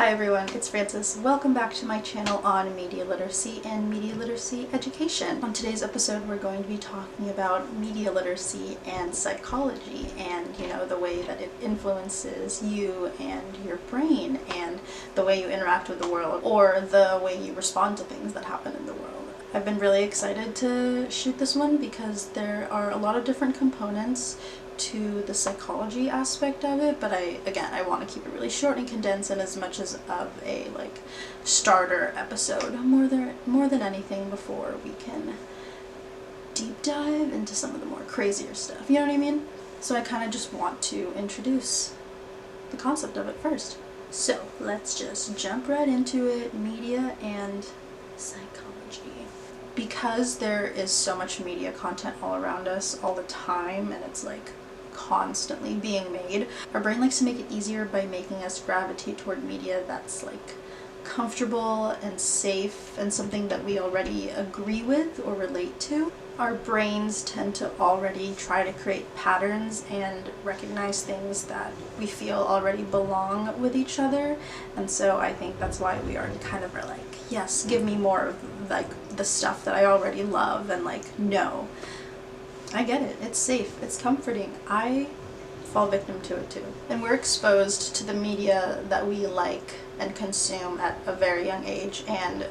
Hi everyone, it's Frances. Welcome back to my channel on media literacy and media literacy education. On today's episode, we're going to be talking about media literacy and psychology and, the way that it influences you and your brain and the way you interact with the world or the way you respond to things that happen in the world. I've been really excited to shoot this one because there are a lot of different components to the psychology aspect of it, but I want to keep it really short and condensed and as much as of a starter episode more than anything before we can deep dive into some of the more crazier stuff, you know what I mean? So I kind of just want to introduce the concept of it first. So let's just jump right into it. Media and psychology. Because there is so much media content all around us all the time, and it's constantly being made, our brain likes to make it easier by making us gravitate toward media that's comfortable and safe and something that we already agree with or relate to. Our brains tend to already try to create patterns and recognize things that we feel already belong with each other, and so I think that's why we already kind of are yes, give me more of the stuff that I already love, and no, I get it, it's safe, it's comforting. I fall victim to it too. And we're exposed to the media that we like and consume at a very young age, and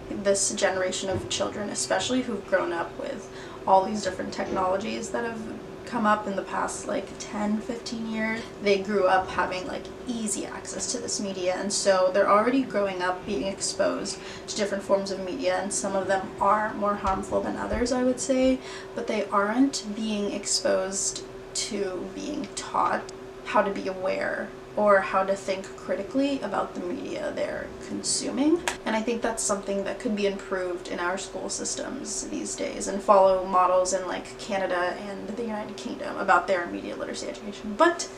this generation of children especially who've grown up with all these different technologies that have come up in the past 10-15 years, they grew up having easy access to this media, and so they're already growing up being exposed to different forms of media, and some of them are more harmful than others, I would say, but they aren't being exposed to being taught how to be aware or how to think critically about the media they're consuming. And I think that's something that could be improved in our school systems these days and follow models in Canada and the United Kingdom about their media literacy education. But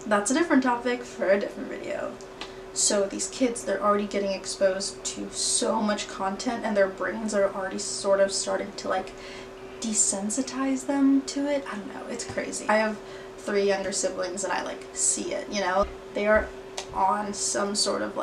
that's a different topic for a different video. So these kids, they're already getting exposed to so much content, and their brains are already sort of starting to desensitize them to it. I don't know, it's crazy. I have 3 younger siblings and I see it, They are on some sort of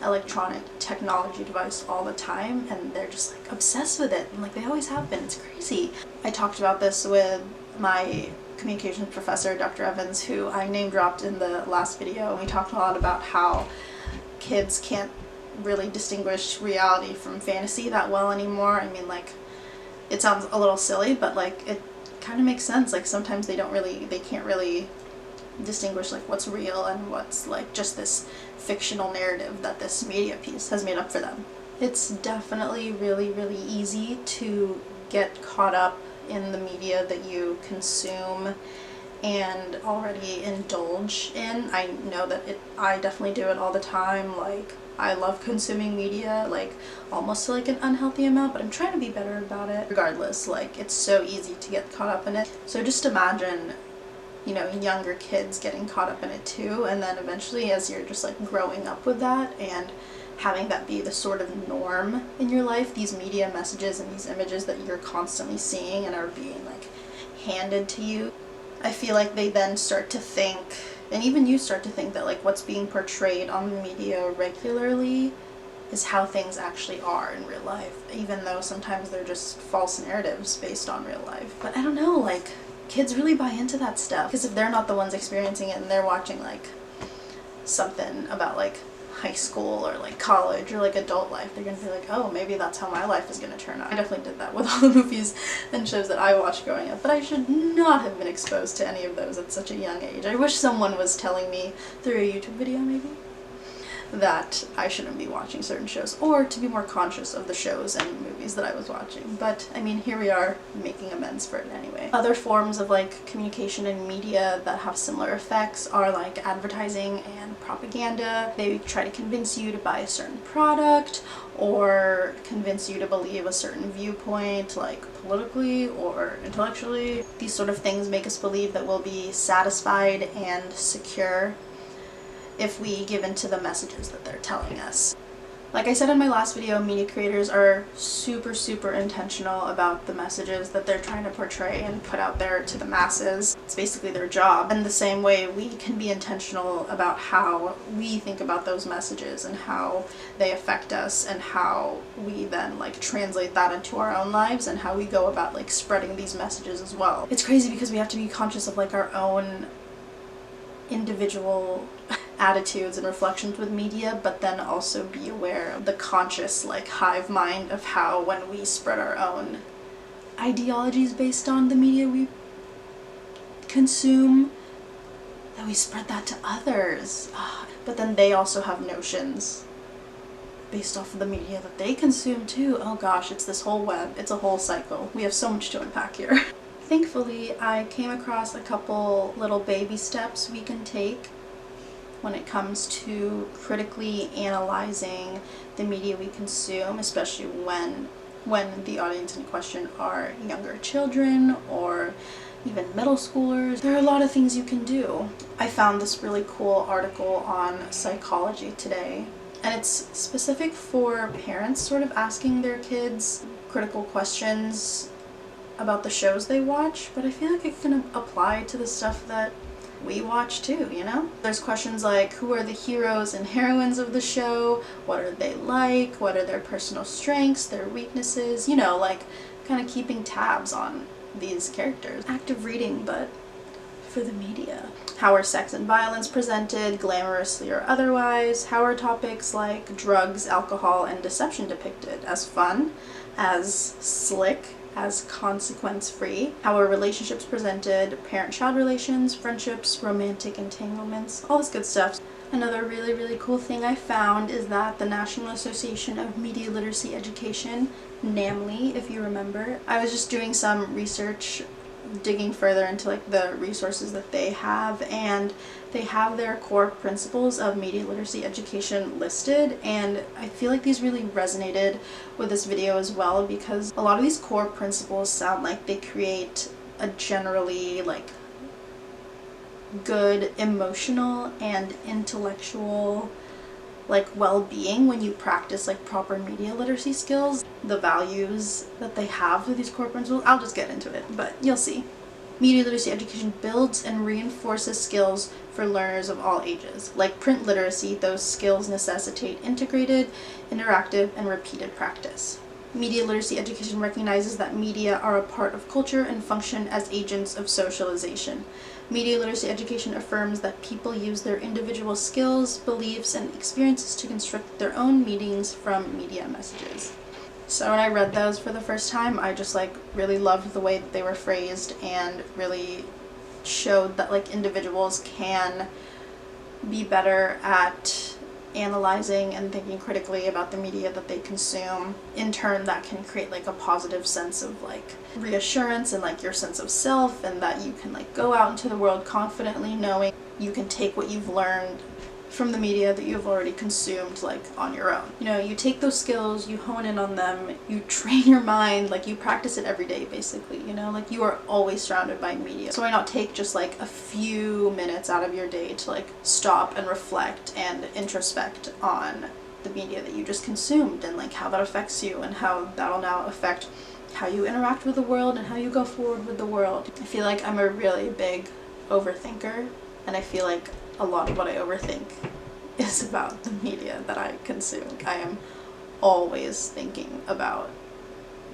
electronic technology device all the time, and they're just obsessed with it, and they always have been. It's crazy. I talked about this with my communications professor, Dr. Evans, who I name dropped in the last video, and we talked a lot about how kids can't really distinguish reality from fantasy that well anymore. I mean, it sounds a little silly, but it kind of makes sense. Sometimes they can't really distinguish what's real and what's just this fictional narrative that this media piece has made up for them. It's definitely really, really easy to get caught up in the media that you consume and already indulge in. I know that I definitely do it all the time. I love consuming media, almost to an unhealthy amount, but I'm trying to be better about it. Regardless, it's so easy to get caught up in it. So just imagine, younger kids getting caught up in it too, and then eventually as you're just growing up with that and having that be the sort of norm in your life, these media messages and these images that you're constantly seeing and are being handed to you, I feel they then start to think, and even you start to think that what's being portrayed on the media regularly is how things actually are in real life, even though sometimes they're just false narratives based on real life. But I don't know, kids really buy into that stuff, because if they're not the ones experiencing it and they're watching something about high school or college or adult life, they're gonna be oh, maybe that's how my life is gonna turn out. I definitely did that with all the movies and shows that I watched growing up, but I should not have been exposed to any of those at such a young age. I wish someone was telling me through a YouTube video maybe that I shouldn't be watching certain shows, or to be more conscious of the shows and movies that I was watching. But I mean, here we are making amends for it anyway. Other forms of communication and media that have similar effects are advertising and propaganda. They try to convince you to buy a certain product or convince you to believe a certain viewpoint, politically or intellectually. These sort of things make us believe that we'll be satisfied and secure if we give in to the messages that they're telling us. Like I said in my last video, media creators are super intentional about the messages that they're trying to portray and put out there to the masses. It's basically their job. And the same way, we can be intentional about how we think about those messages and how they affect us, and how we then like translate that into our own lives, and how we go about like spreading these messages as well. It's crazy because we have to be conscious of like our own individual attitudes and reflections with media, but then also be aware of the conscious like hive mind of how, when we spread our own ideologies based on the media we consume, that we spread that to others. But then they also have notions based off of the media that they consume too. Oh gosh, it's this whole web. It's a whole cycle. We have so much to unpack here. Thankfully, I came across a couple little baby steps we can take when it comes to critically analyzing the media we consume, especially when the audience in question are younger children or even middle schoolers. There are a lot of things you can do. I found this really cool article on Psychology Today, and it's specific for parents sort of asking their kids critical questions about the shows they watch, but I feel like it can apply to the stuff that we watch too, you know? There's questions like, who are the heroes and heroines of the show? What are they like? What are their personal strengths, their weaknesses? You know, like kind of keeping tabs on these characters. Active reading, but for the media. How are sex and violence presented, glamorously or otherwise? How are topics like drugs, alcohol, and deception depicted? As fun, as slick, as consequence-free? How are relationships presented, parent-child relations, friendships, romantic entanglements, all this good stuff. Another really cool thing I found is that the National Association of Media Literacy Education, NAMLE, if you remember, I was just doing some research, digging further into like the resources that they have, and they have their core principles of media literacy education listed, and I feel like these really resonated with this video as well, because a lot of these core principles sound like they create a generally like good emotional and intellectual like well-being when you practice like proper media literacy skills. The values that they have with these core principles, I'll just get into it, but you'll see. Media literacy education builds and reinforces skills for learners of all ages. Like print literacy, those skills necessitate integrated, interactive, and repeated practice. Media literacy education recognizes that media are a part of culture and function as agents of socialization. Media literacy education affirms that people use their individual skills, beliefs, and experiences to construct their own meanings from media messages. So when I read those for the first time, I just like really loved the way that they were phrased, and really showed that like individuals can be better at analyzing and thinking critically about the media that they consume. In turn, that can create like a positive sense of like reassurance and like your sense of self, and that you can like go out into the world confidently knowing you can take what you've learned from the media that you've already consumed like on your own. You know, you take those skills, you hone in on them, you train your mind, like you practice it every day basically, you know, like you are always surrounded by media. So why not take just like a few minutes out of your day to like stop and reflect and introspect on the media that you just consumed, and like how that affects you, and how that'll now affect how you interact with the world and how you go forward with the world. I feel like I'm a really big overthinker, and I feel like a lot of what I overthink is about the media that I consume. I am always thinking about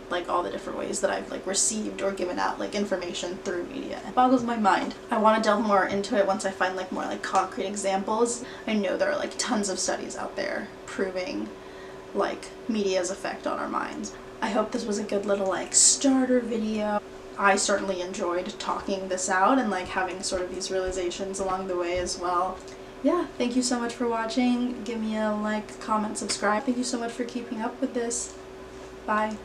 like all the different ways that I've like received or given out like information through media. It boggles my mind. I want to delve more into it once I find like more like concrete examples. I know there are like tons of studies out there proving like media's effect on our minds. I hope this was a good little like starter video. I certainly enjoyed talking this out and like having sort of these realizations along the way as well. Yeah, thank you so much for watching. Give me a like, comment, subscribe. Thank you so much for keeping up with this. Bye.